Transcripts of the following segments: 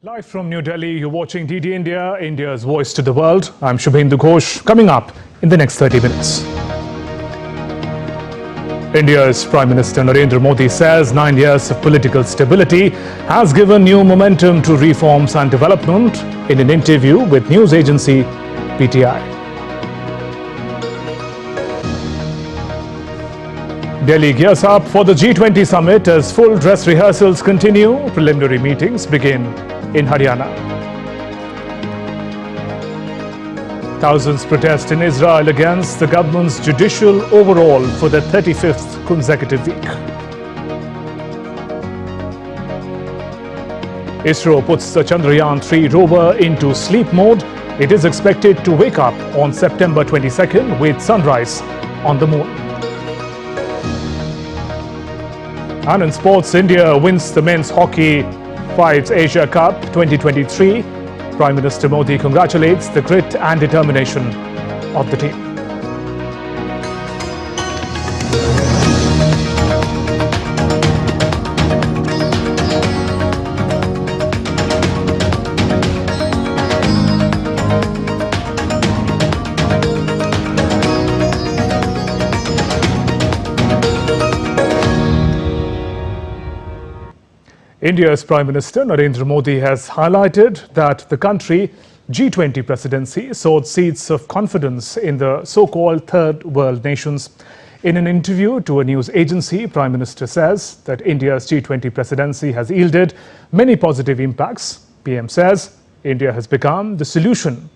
Live from New Delhi, you're watching DD India, India's voice to the world. I'm Shubhendu Ghosh. Coming up in the next 30 minutes. India's Prime Minister Narendra Modi says 9 years of political stability has given new momentum to reforms and development in an interview with news agency PTI. Delhi gears up for the G20 Summit as full dress rehearsals continue. Preliminary meetings begin in Haryana. Thousands protest in Israel against the government's judicial overhaul for the 35th consecutive week. ISRO puts the Chandrayaan-3 rover into sleep mode. It is expected to wake up on September 22nd with sunrise on the moon. And in sports, India wins the men's hockey 5's Asia Cup 2023. Prime Minister Modi congratulates the grit and determination of the team. India's Prime Minister Narendra Modi has highlighted that the country G20 presidency sowed seeds of confidence in the so-called third world nations. In an interview to a news agency, Prime Minister says that India's G20 presidency has yielded many positive impacts. PM says India has become the solution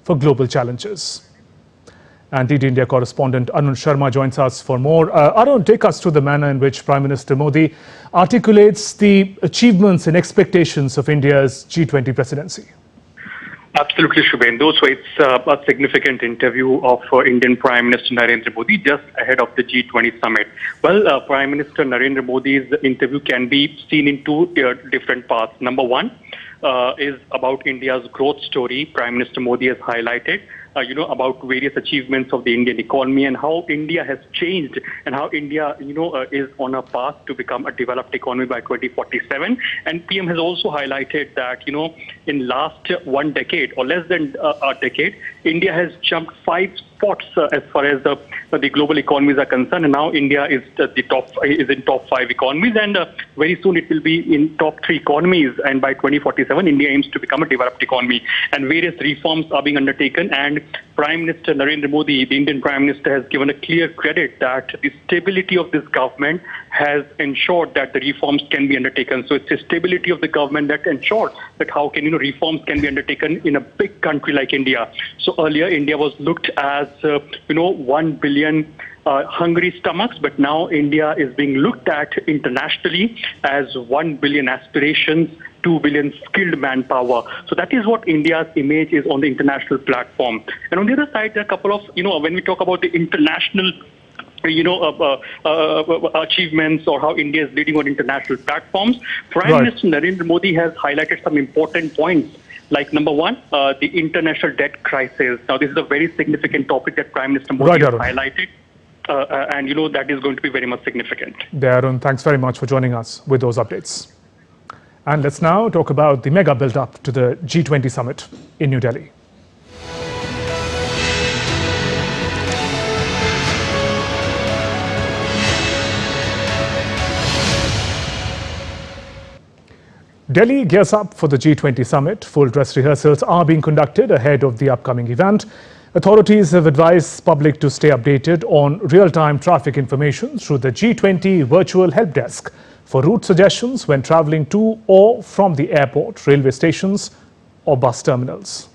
for global challenges. And DD India correspondent Arun Sharma joins us for more. Arun, take us through the manner in which Prime Minister Modi articulates the achievements and expectations of India's G20 presidency. Absolutely, Shubhendu. So it's a significant interview of Indian Prime Minister Narendra Modi just ahead of the G20 Summit. Well, Prime Minister Narendra Modi's interview can be seen in two different parts. Number one is about India's growth story. Prime Minister Modi has highlighted about various achievements of the Indian economy and how India has changed and how India, is on a path to become a developed economy by 2047. And PM has also highlighted that, in last one decade or less than a decade, India has jumped 5 spots as far as the global economies are concerned. And now India is in top 5 economies, and very soon it will be in top 3 economies. And by 2047, India aims to become a developed economy. And various reforms are being undertaken. And Prime Minister Narendra Modi, the Indian Prime Minister, has given a clear credit that the stability of this government has ensured that the reforms can be undertaken. So it's the stability of the government that ensured that how can reforms can be undertaken in a big country like India. So earlier India was looked as 1 billion hungry stomachs, but now India is being looked at internationally as 1 billion aspirations, 2 billion skilled manpower. So that is what India's image is on the international platform. And on the other side, there are a couple of, when we talk about the international achievements or how India is leading on international platforms, Prime Minister Narendra Modi has highlighted some important points. Like number one, the international debt crisis. Now, this is a very significant topic that Prime Minister Modi has highlighted. And that is going to be very much significant. Arun, thanks very much for joining us with those updates. And let's now talk about the mega build-up to the G20 Summit in New Delhi. Delhi gears up for the G20 Summit. Full dress rehearsals are being conducted ahead of the upcoming event. Authorities have advised public to stay updated on real-time traffic information through the G20 virtual help desk for route suggestions when traveling to or from the airport, railway stations or bus terminals.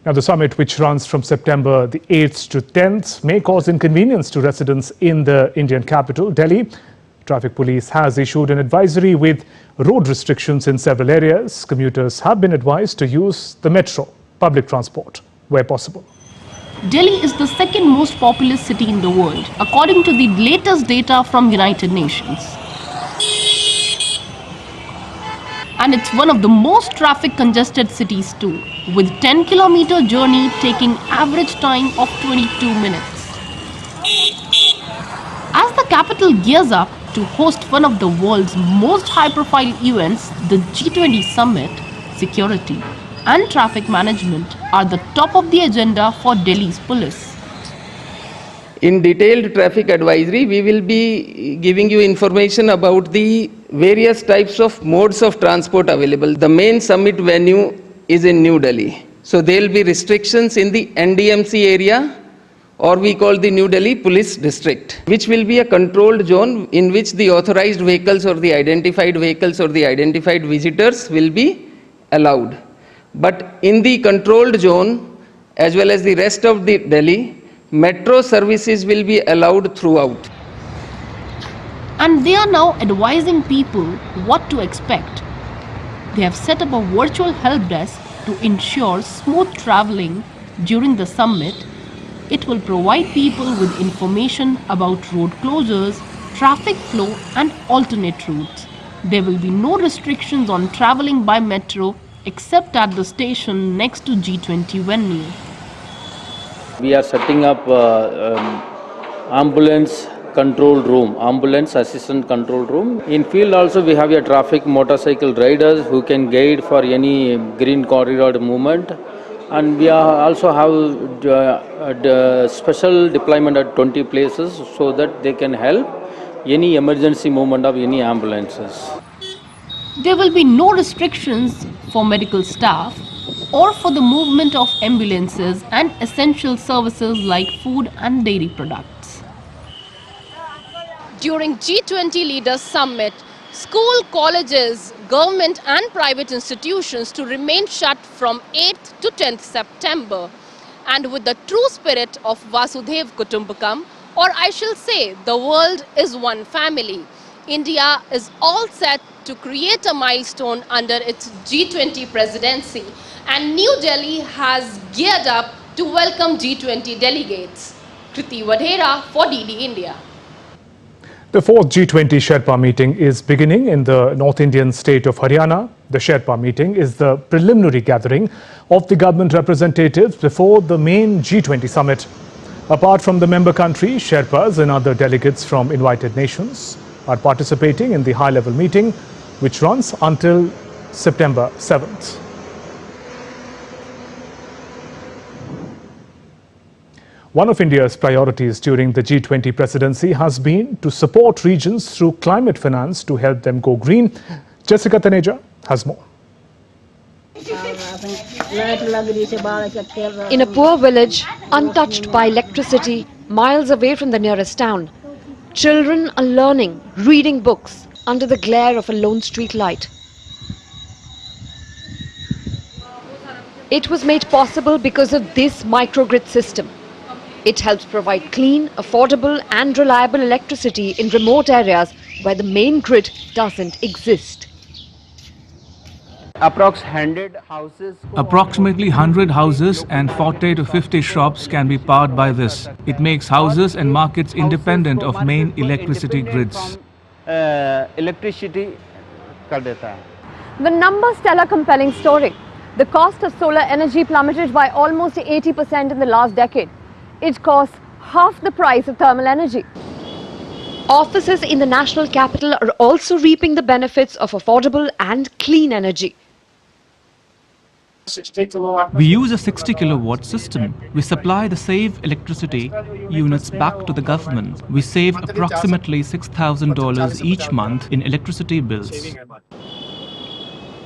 Now, the summit, which runs from September the 8th to 10th, may cause inconvenience to residents in the Indian capital, Delhi. Traffic police has issued an advisory with road restrictions in several areas. Commuters have been advised to use the metro, public transport, where possible. Delhi is the second most populous city in the world, according to the latest data from United Nations. And it's one of the most traffic congested cities too, with 10-kilometer journey taking average time of 22 minutes. As the capital gears up, to host one of the world's most high-profile events, the G20 Summit, security and traffic management are the top of the agenda for Delhi's police. In detailed traffic advisory, we will be giving you information about the various types of modes of transport available. The main summit venue is in New Delhi. So there will be restrictions in the NDMC area, or we call the New Delhi Police District, which will be a controlled zone in which the authorized vehicles or the identified visitors will be allowed. But in the controlled zone, as well as the rest of the Delhi, metro services will be allowed throughout. And they are now advising people what to expect. They have set up a virtual help desk to ensure smooth traveling during the summit. It will provide people with information about road closures, traffic flow and alternate routes. There will be no restrictions on traveling by metro except at the station next to G20 venue. We are setting up ambulance control room, ambulance assistant control room. In field also we have a traffic motorcycle riders who can guide for any green corridor movement. And we also have the special deployment at 20 places so that they can help any emergency movement of any ambulances. There will be no restrictions for medical staff or for the movement of ambulances and essential services like food and dairy products. During G20 Leaders Summit, school, colleges, government and private institutions to remain shut from 8th to 10th September. And with the true spirit of Vasudhaiv Kutumbakam, or I shall say, the world is one family, India is all set to create a milestone under its G20 presidency, and New Delhi has geared up to welcome G20 delegates. Kriti Vadhera for DD India. The fourth G20 Sherpa meeting is beginning in the North Indian state of Haryana. The Sherpa meeting is the preliminary gathering of the government representatives before the main G20 summit. Apart from the member countries, Sherpas and other delegates from invited nations are participating in the high-level meeting, which runs until September 7th. One of India's priorities during the G20 presidency has been to support regions through climate finance to help them go green. Jessica Taneja has more. In a poor village, untouched by electricity, miles away from the nearest town, children are learning, reading books under the glare of a lone street light. It was made possible because of this microgrid system. It helps provide clean, affordable and reliable electricity in remote areas where the main grid doesn't exist. Approximately 100 houses and 40 to 50 shops can be powered by this. It makes houses and markets independent of main electricity grids. The numbers tell a compelling story. The cost of solar energy plummeted by almost 80% in the last decade. It costs half the price of thermal energy. Offices in the national capital are also reaping the benefits of affordable and clean energy. We use a 60 kilowatt system. We supply the saved electricity units back to the government. We save approximately $6,000 each month in electricity bills.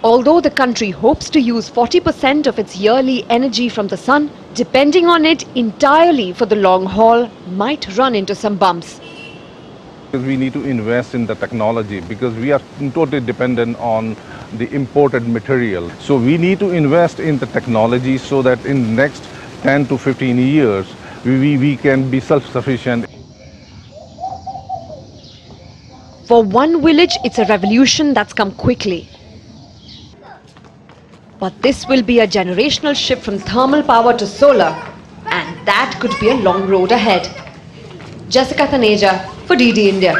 Although the country hopes to use 40% of its yearly energy from the sun, depending on it entirely for the long haul might run into some bumps. We need to invest in the technology because we are totally dependent on the imported material. So we need to invest in the technology so that in the next 10 to 15 years, we can be self-sufficient. For one village, it's a revolution that's come quickly. But this will be a generational shift from thermal power to solar, and that could be a long road ahead. Jessica Taneja for DD India.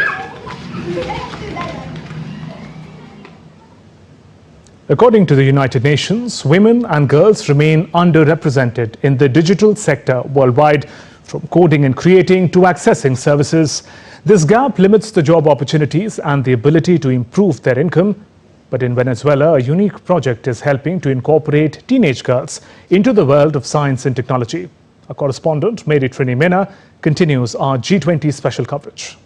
According to the United Nations, women and girls remain underrepresented in the digital sector worldwide. From coding and creating to accessing services, this gap limits the job opportunities and the ability to improve their income. But in Venezuela, a unique project is helping to incorporate teenage girls into the world of science and technology. Our correspondent, Mary Trini Mena, continues our G20 special coverage.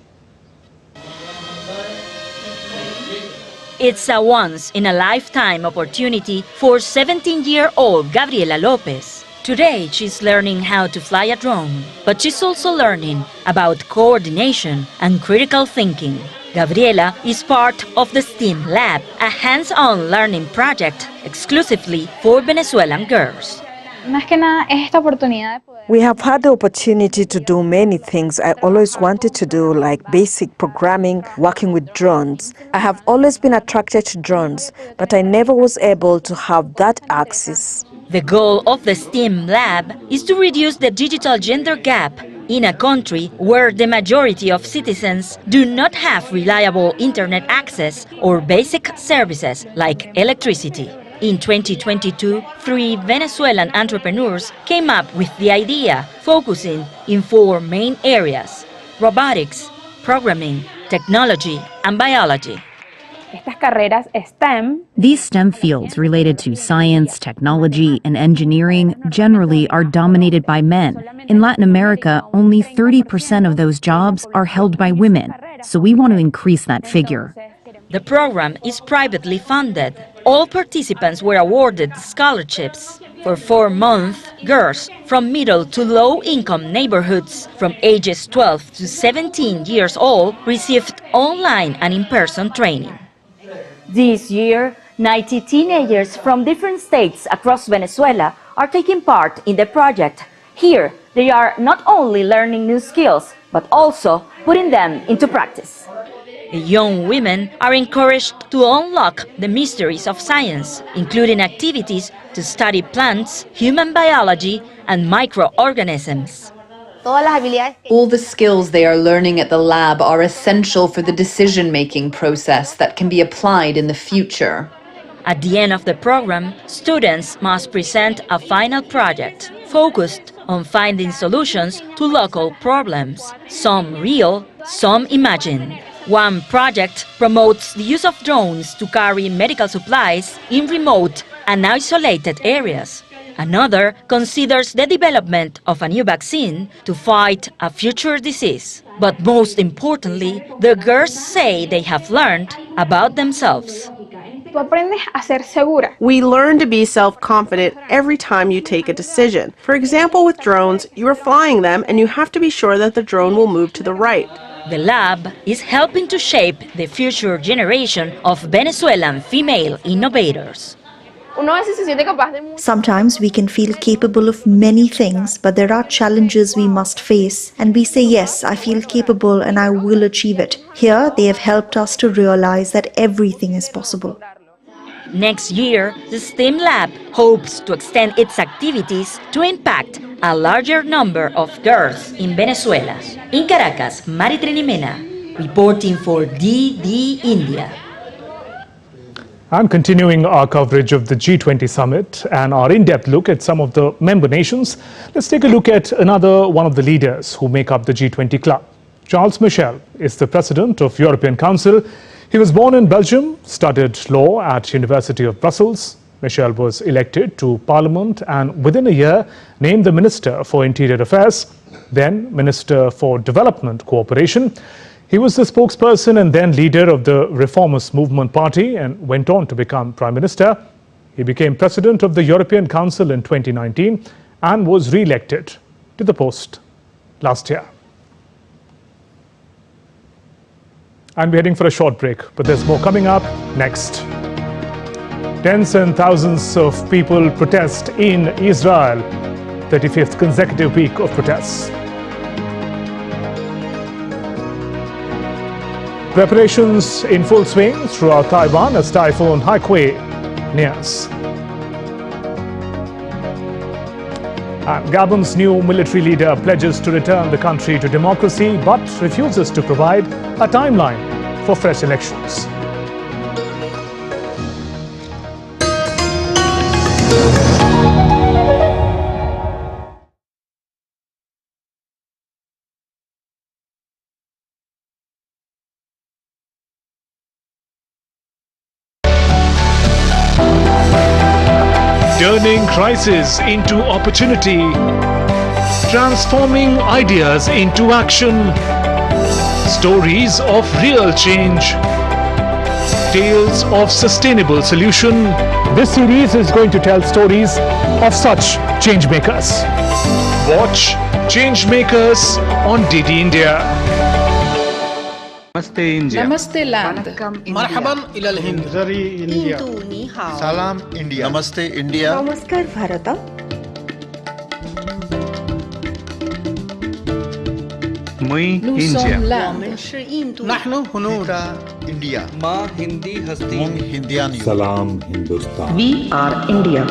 It's a once-in-a-lifetime opportunity for 17-year-old Gabriela Lopez. Today, she's learning how to fly a drone, but she's also learning about coordination and critical thinking. Gabriela is part of the STEAM Lab, a hands-on learning project exclusively for Venezuelan girls. We have had the opportunity to do many things I always wanted to do, like basic programming, working with drones. I have always been attracted to drones, but I never was able to have that access. The goal of the STEAM Lab is to reduce the digital gender gap in a country where the majority of citizens do not have reliable internet access or basic services like electricity. In 2022, 3 Venezuelan entrepreneurs came up with the idea, focusing in 4 main areas: robotics, programming, technology, and biology. These STEM fields related to science, technology, and engineering generally are dominated by men. In Latin America, only 30% of those jobs are held by women, so we want to increase that figure. The program is privately funded. All participants were awarded scholarships. For 4 months, girls from middle to low-income neighborhoods from ages 12 to 17 years old received online and in-person training. This year, 90 teenagers from different states across Venezuela are taking part in the project. Here, they are not only learning new skills, but also putting them into practice. The young women are encouraged to unlock the mysteries of science, including activities to study plants, human biology, and microorganisms. All the skills they are learning at the lab are essential for the decision-making process that can be applied in the future. At the end of the program, students must present a final project focused on finding solutions to local problems, some real, some imagined. One project promotes the use of drones to carry medical supplies in remote and isolated areas. Another considers the development of a new vaccine to fight a future disease. But most importantly, the girls say they have learned about themselves. We learn to be self-confident every time you take a decision. For example, with drones, you are flying them and you have to be sure that the drone will move to the right. The lab is helping to shape the future generation of Venezuelan female innovators. Sometimes we can feel capable of many things, but there are challenges we must face, and we say, yes, I feel capable and I will achieve it. Here, they have helped us to realize that everything is possible. Next year, the STEAM Lab hopes to extend its activities to impact a larger number of girls in Venezuela. In Caracas, Mary Trini Mena, reporting for DD India. And continuing our coverage of the G20 Summit and our in-depth look at some of the member nations, let's take a look at another one of the leaders who make up the G20 club. Charles Michel is the president of European Council. He was born in Belgium, studied law at University of Brussels. Michel was elected to Parliament and within a year named the Minister for Interior Affairs, then Minister for Development Cooperation. He was the spokesperson and then leader of the Reformist Movement Party and went on to become Prime Minister. He became President of the European Council in 2019 and was re-elected to the post last year. And we're heading for a short break, but there's more coming up next. Tens and thousands of people protest in Israel, 35th consecutive week of protests. Preparations in full swing throughout Taiwan as Typhoon Haikui nears. And Gabon's new military leader pledges to return the country to democracy but refuses to provide a timeline for fresh elections. Turning crisis into opportunity, transforming ideas into action, stories of real change, tales of sustainable solution. This series is going to tell stories of such changemakers. Watch Changemakers on DD India. Namaste India. Namaste land. Marhaban ila al-Hind. Zari India. Salam India. Namaste India. Namaskar Bharata. Mui Nous India. sommes land. Nahnu Hunud. India. Ma Hindi Hasti. Mung Hindian. Salam Hindustan. We are India.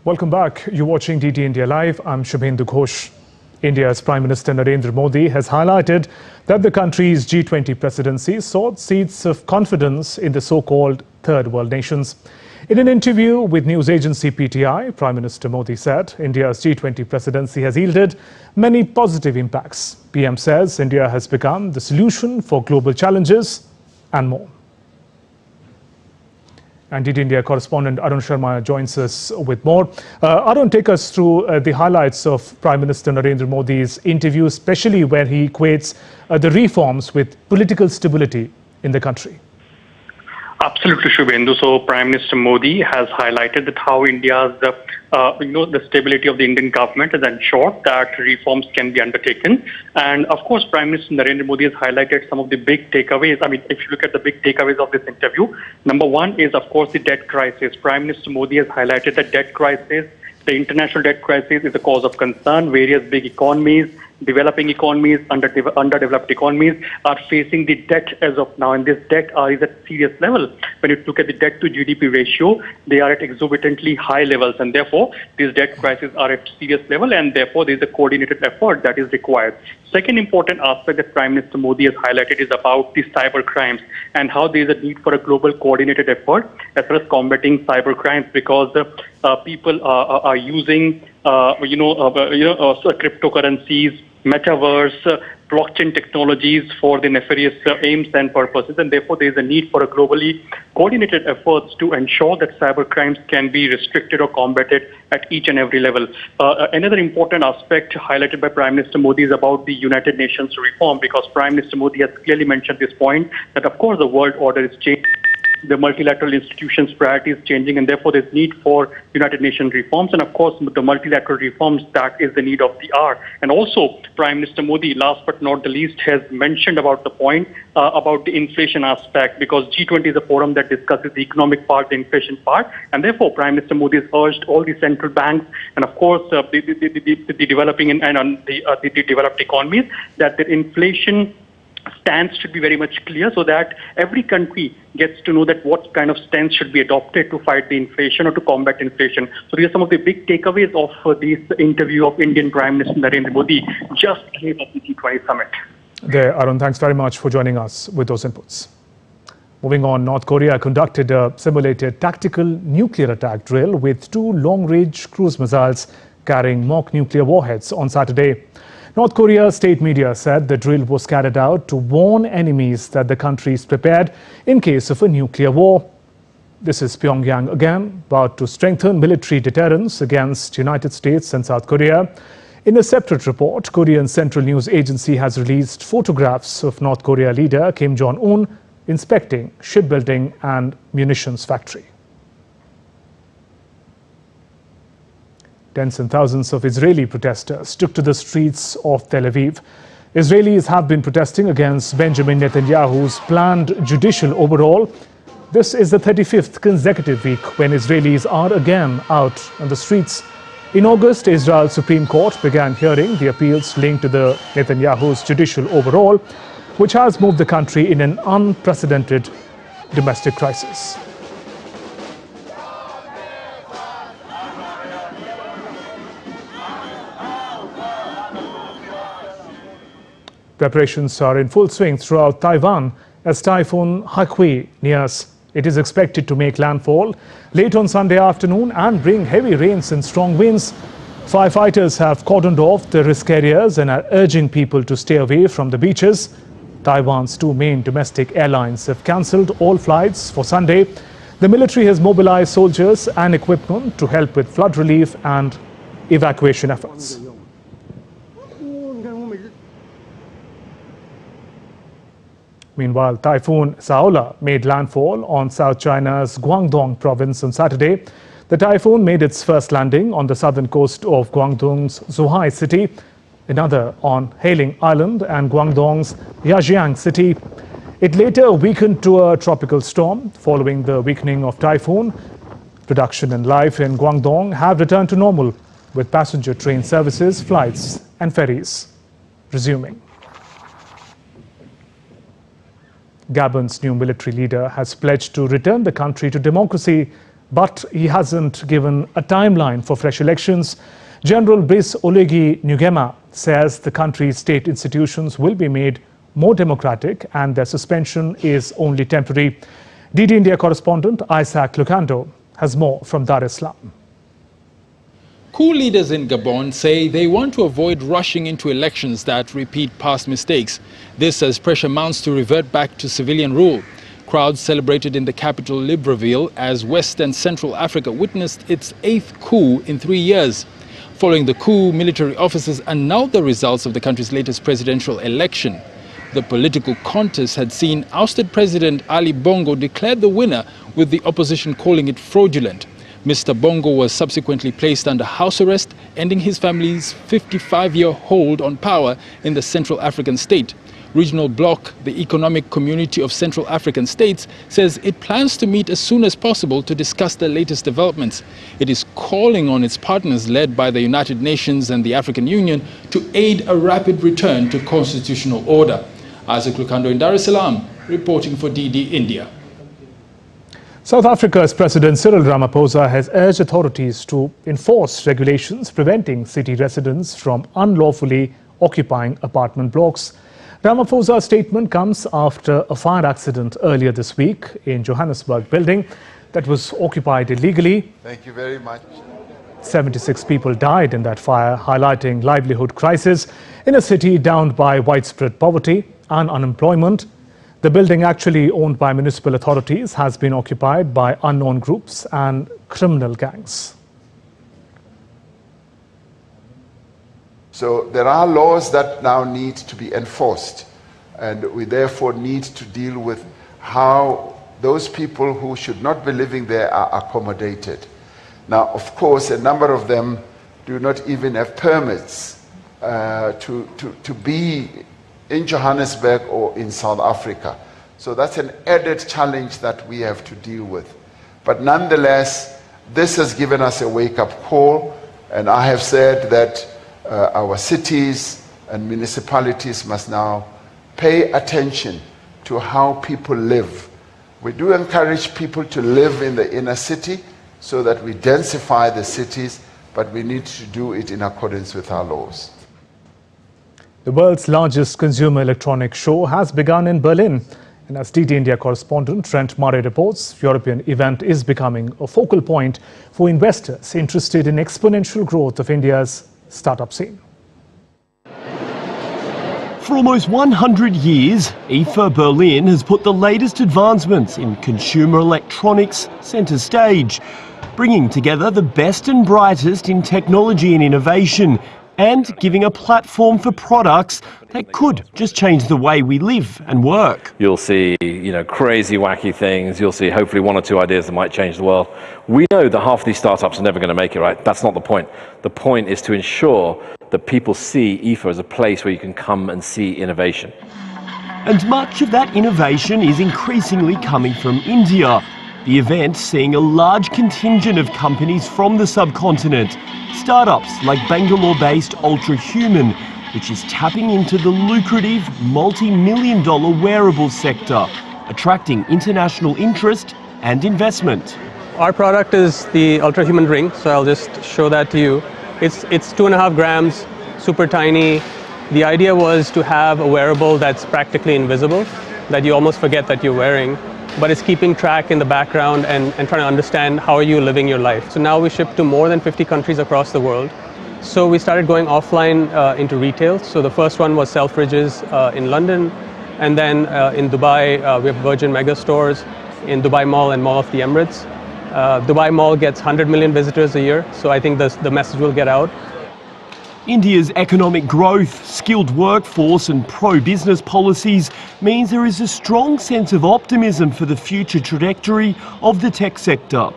Welcome back. You're watching DD India Live. I'm Shubhendu Ghosh. India's Prime Minister Narendra Modi has highlighted that the country's G20 presidency sought seats of confidence in the so-called third world nations. In an interview with news agency PTI, Prime Minister Modi said India's G20 presidency has yielded many positive impacts. PM says India has become the solution for global challenges and more. And DD India correspondent Arun Sharma joins us with more. Arun, take us through the highlights of Prime Minister Narendra Modi's interview, especially where he equates the reforms with political stability in the country. Absolutely, Shubhendu. So, Prime Minister Modi has highlighted that how India's, the stability of the Indian government has ensured that reforms can be undertaken. And of course, Prime Minister Narendra Modi has highlighted some of the big takeaways. I mean, if you look at the big takeaways of this interview, number one is, of course, the debt crisis. Prime Minister Modi has highlighted the debt crisis. The international debt crisis is a cause of concern. Various big economies, developing economies, underdeveloped economies are facing the debt as of now, and this debt is at serious level. When you look at the debt to GDP ratio, they are at exorbitantly high levels, and therefore these debt crises are at serious level, and therefore there is a coordinated effort that is required. Second important aspect that Prime Minister Modi has highlighted is about the cyber crimes and how there is a need for a global coordinated effort as far as combating cyber crimes, because people are using cryptocurrencies, metaverse, blockchain technologies for the nefarious aims and purposes, and therefore there is a need for a globally coordinated efforts to ensure that cyber crimes can be restricted or combated at each and every level. Another important aspect highlighted by Prime Minister Modi is about the United Nations reform, because Prime Minister Modi has clearly mentioned this point that of course the world order is changing. The multilateral institutions' priority is changing, and therefore there's need for United Nations reforms. And of course, the multilateral reforms, that is the need of the hour. And also, Prime Minister Modi, last but not the least, has mentioned about the point about the inflation aspect, because G20 is a forum that discusses the economic part, the inflation part. And therefore, Prime Minister Modi has urged all the central banks and, of course, the developing and the developed economies that the inflation stance should be very much clear, so that every country gets to know that what kind of stance should be adopted to fight the inflation or to combat inflation. So these are some of the big takeaways of this interview of Indian Prime Minister Narendra Modi just ahead of the G20 Summit. There, Arun, thanks very much for joining us with those inputs. Moving on, North Korea conducted a simulated tactical nuclear attack drill with 2 long-range cruise missiles carrying mock nuclear warheads on Saturday. North Korea's state media said the drill was carried out to warn enemies that the country is prepared in case of a nuclear war. This is Pyongyang again, about to strengthen military deterrence against United States and South Korea. In a separate report, Korean Central News Agency has released photographs of North Korea leader Kim Jong-un inspecting shipbuilding and munitions factory. Tens and thousands of Israeli protesters took to the streets of Tel Aviv. Israelis have been protesting against Benjamin Netanyahu's planned judicial overhaul. This is the 35th consecutive week when Israelis are again out on the streets. In August, Israel's Supreme Court began hearing the appeals linked to the Netanyahu's judicial overhaul, which has moved the country in an unprecedented domestic crisis. Preparations are in full swing throughout Taiwan as Typhoon Haikui nears It is expected to make landfall late on Sunday afternoon and bring heavy rains and strong winds. Firefighters have cordoned off the risk areas and are urging people to stay away from the beaches. Taiwan's two main domestic airlines have cancelled all flights for Sunday. The military has mobilized soldiers and equipment to help with flood relief and evacuation efforts. Meanwhile, Typhoon Saola made landfall on South China's Guangdong province on Saturday. The typhoon made its first landing on the southern coast of Guangdong's Zhuhai city, another on Hailing Island and Guangdong's Yajiang city. It later weakened to a tropical storm. Following the weakening of typhoon, production and life in Guangdong have returned to normal, with passenger train services, flights and ferries resuming. Gabon's new military leader has pledged to return the country to democracy, but he hasn't given a timeline for fresh elections. General Brice Oligui Nguema says the country's state institutions will be made more democratic and their suspension is only temporary. DD India correspondent Isaac Lucando has more from Dar es Salaam. Coup leaders in Gabon say they want to avoid rushing into elections that repeat past mistakes. This as pressure mounts to revert back to civilian rule. Crowds celebrated in the capital Libreville as West and Central Africa witnessed its 8th coup in 3 years. Following the coup, military officers annulled the results of the country's latest presidential election. The political contest had seen ousted President Ali Bongo declared the winner, with the opposition calling it fraudulent. Mr. Bongo was subsequently placed under house arrest, ending his family's 55-year hold on power in the Central African state. Regional bloc, the Economic Community of Central African States, says it plans to meet as soon as possible to discuss the latest developments. It is calling on its partners led by the United Nations and the African Union to aid a rapid return to constitutional order. Isaac Lucando in Dar es Salaam, reporting for DD India. South Africa's President Cyril Ramaphosa has urged authorities to enforce regulations preventing city residents from unlawfully occupying apartment blocks. Ramaphosa's statement comes after a fire accident earlier this week in Johannesburg building that was occupied illegally. Thank you very much. 76 people died in that fire, highlighting livelihood crisis in a city downed by widespread poverty and unemployment. The building, actually owned by municipal authorities, has been occupied by unknown groups and criminal gangs. So there are laws that now need to be enforced, and we therefore need to deal with how those people who should not be living there are accommodated. Now, of course, a number of them do not even have permits to be in Johannesburg or in South Africa. So that's an added challenge that we have to deal with. But nonetheless, this has given us a wake-up call, and I have said that our cities and municipalities must now pay attention to how people live. We do encourage people to live in the inner city so that we densify the cities, but we need to do it in accordance with our laws. The world's largest consumer electronics show has begun in Berlin. And as DD India correspondent Trent Murray reports, European event is becoming a focal point for investors interested in exponential growth of India's startup scene. For almost 100 years, IFA Berlin has put the latest advancements in consumer electronics centre stage, bringing together the best and brightest in technology and innovation, and giving a platform for products that could just change the way we live and work. You'll see, crazy, wacky things. You'll see hopefully one or two ideas that might change the world. We know that half of these startups are never going to make it, right? That's not the point. The point is to ensure that people see IFA as a place where you can come and see innovation. And much of that innovation is increasingly coming from India. The event seeing a large contingent of companies from the subcontinent. Startups like Bangalore-based Ultrahuman, which is tapping into the lucrative multi-million-dollar wearable sector, attracting international interest and investment. Our product is the Ultrahuman ring, so I'll just show that to you. It's 2.5 grams, super tiny. The idea was to have a wearable that's practically invisible, that you almost forget that you're wearing. but it's keeping track in the background and trying to understand how are you living your life. So now we ship to more than 50 countries across the world. So we started going offline into retail. So the first one was Selfridges in London, and then in Dubai we have Virgin Mega Stores in Dubai Mall and Mall of the Emirates. Dubai Mall gets 100 million visitors a year, so I think the message will get out. India's economic growth, skilled workforce and pro-business policies means there is a strong sense of optimism for the future trajectory of the tech sector.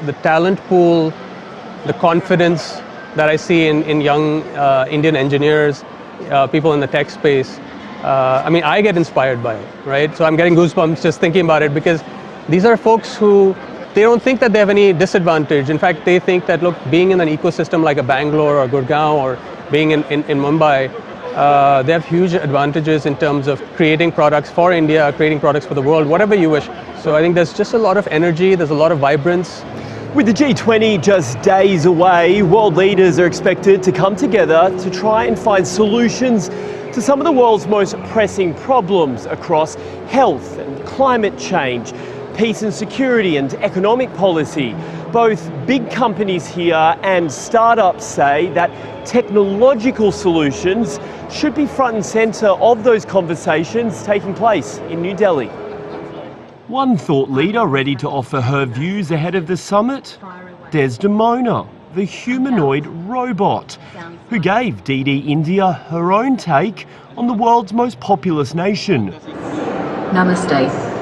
The talent pool, the confidence that I see in young Indian engineers, people in the tech space, I mean, I get inspired by it, right? So I'm getting goosebumps just thinking about it, because these are folks who, they don't think that they have any disadvantage. In fact, they think that, look, being in an ecosystem like a Bangalore or Gurgaon or being in Mumbai, they have huge advantages in terms of creating products for India, creating products for the world, whatever you wish. So I think there's just a lot of energy, there's a lot of vibrance. With the G20 just days away, world leaders are expected to come together to try and find solutions to some of the world's most pressing problems across health and climate change, peace and security and economic policy. Both big companies here and startups say that technological solutions should be front and centre of those conversations taking place in New Delhi. One thought leader ready to offer her views ahead of the summit? Desdemona, the humanoid robot, who gave DD India her own take on the world's most populous nation. Namaste.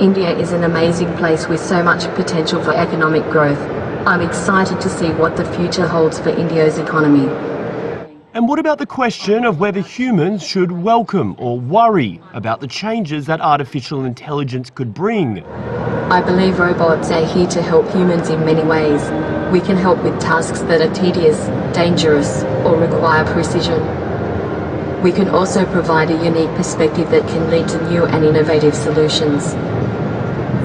India is an amazing place with so much potential for economic growth. I'm excited to see what the future holds for India's economy. And what about the question of whether humans should welcome or worry about the changes that artificial intelligence could bring? I believe robots are here to help humans in many ways. We can help with tasks that are tedious, dangerous, or require precision. We can also provide a unique perspective that can lead to new and innovative solutions.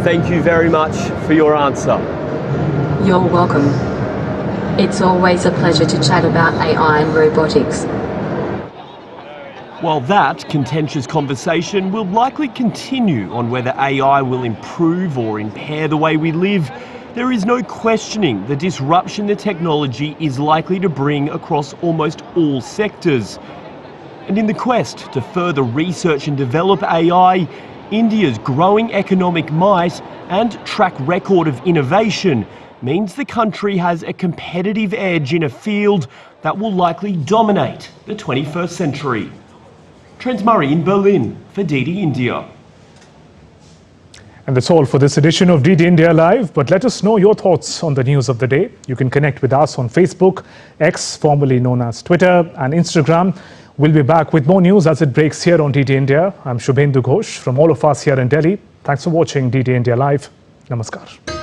Thank you very much for your answer. You're welcome. It's always a pleasure to chat about AI and robotics. While that contentious conversation will likely continue on whether AI will improve or impair the way we live, there is no questioning the disruption the technology is likely to bring across almost all sectors. And in the quest to further research and develop AI, India's growing economic might and track record of innovation means the country has a competitive edge in a field that will likely dominate the 21st century. Trent Murray in Berlin for DD India. And that's all for this edition of DD India Live, but let us know your thoughts on the news of the day. You can connect with us on Facebook, X, formerly known as Twitter, and Instagram. We'll be back with more news as it breaks here on DD India. I'm Shubhendu Ghosh from all of us here in Delhi. Thanks for watching DD India Live. Namaskar.